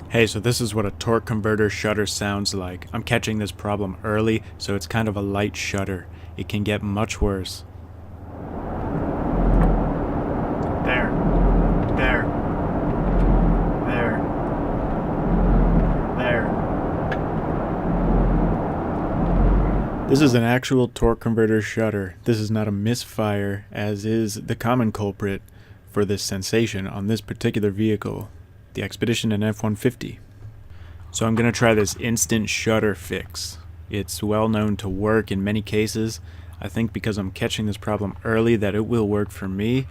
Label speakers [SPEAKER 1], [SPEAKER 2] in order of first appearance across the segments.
[SPEAKER 1] Hey, so this is what a torque converter shudder sounds like. I'm catching this problem early, so it's kind of a light shudder. It can get much worse. There. There. There. There. This is an actual torque converter shudder. This is not a misfire, as is the common culprit for this sensation on this particular vehicle, the Expedition and F-150. So I'm going to try this instant Shudder Fixx. It's well known to work in many cases. I think because I'm catching this problem early that it will work for me.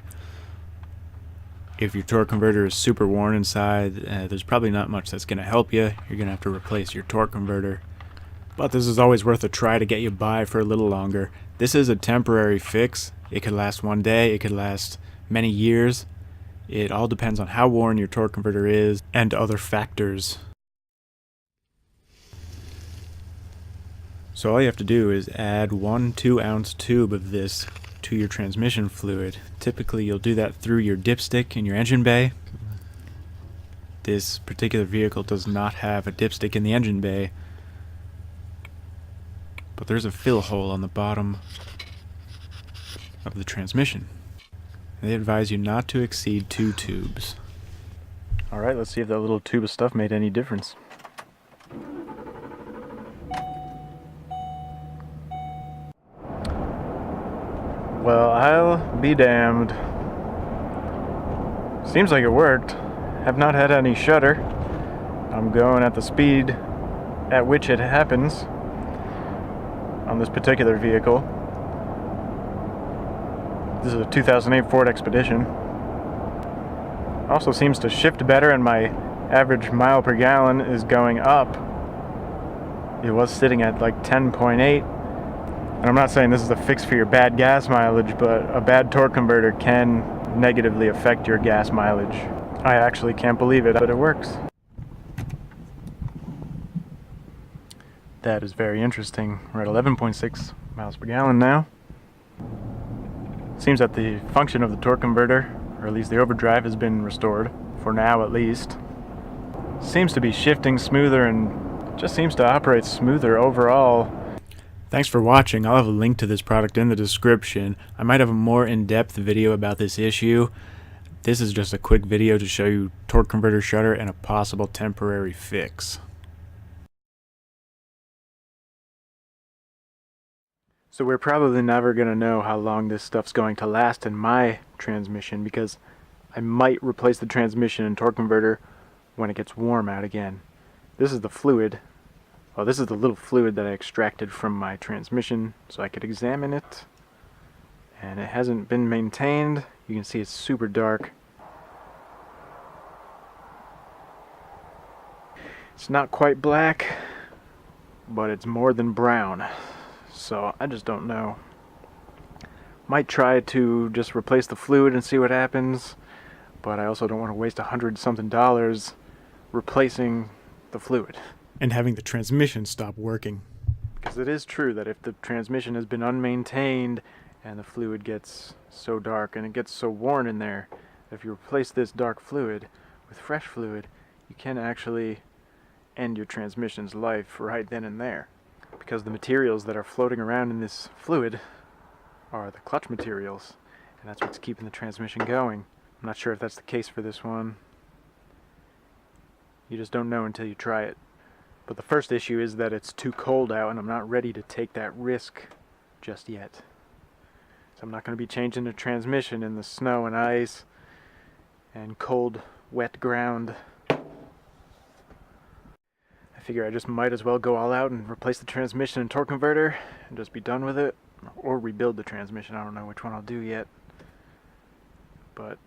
[SPEAKER 1] If your torque converter is super worn inside, there's probably not much that's going to help you. You're going to have to replace your torque converter. But this is always worth a try to get you by for a little longer. This is a temporary fix. It could last one day, it could last many years. It all depends on how worn your torque converter is and other factors. So all you have to do is add 1 2-ounce tube of this to your transmission fluid. Typically you'll do that through your dipstick in your engine bay. This particular vehicle does not have a dipstick in the engine bay, but there's a fill hole on the bottom of the transmission. They advise you not to exceed 2 tubes. Alright, let's see if that little tube of stuff made any difference. Well, I'll be damned. Seems like it worked. Have not had any shudder. I'm going at the speed at which it happens on this particular vehicle. This is a 2008 Ford Expedition. Also seems to shift better, and my average mile per gallon is going up. It was sitting at like 10.8. And I'm not saying this is a fix for your bad gas mileage, but a bad torque converter can negatively affect your gas mileage. I actually can't believe it, but it works. That is very interesting. We're at 11.6 miles per gallon now. Seems that the function of the torque converter, or at least the overdrive, has been restored, for now at least. Seems to be shifting smoother and just seems to operate smoother overall. Thanks for watching. I'll have a link to this product in the description. I might have a more in-depth video about this issue. This is just a quick video to show you torque converter shudder and a possible temporary fix. So we're probably never going to know how long this stuff's going to last in my transmission, because I might replace the transmission and torque converter when it gets warm out again. This is the fluid. Well, this is the little fluid that I extracted from my transmission so I could examine it. And it hasn't been maintained. You can see it's super dark. It's not quite black, but it's more than brown. So I just don't know. Might try to just replace the fluid and see what happens, but I also don't want to waste $100-something replacing the fluid and having the transmission stop working. Because it is true that if the transmission has been unmaintained and the fluid gets so dark and it gets so worn in there, if you replace this dark fluid with fresh fluid, you can actually end your transmission's life right then and there. Because the materials that are floating around in this fluid are the clutch materials, and that's what's keeping the transmission going. I'm not sure if that's the case for this one. You just don't know until you try it. But the first issue is that it's too cold out, and I'm not ready to take that risk just yet. So I'm not going to be changing the transmission in the snow and ice and cold, wet ground. I figure I just might as well go all out and replace the transmission and torque converter and just be done with it, or rebuild the transmission. I don't know which one I'll do yet, but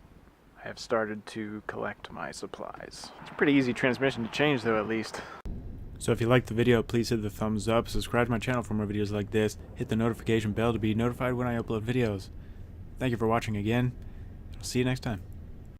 [SPEAKER 1] I have started to collect my supplies. It's a pretty easy transmission to change though, at least. So if you liked the video, please hit the thumbs up, subscribe to my channel for more videos like this, hit the notification bell to be notified when I upload videos. Thank you for watching again. I'll see you next time.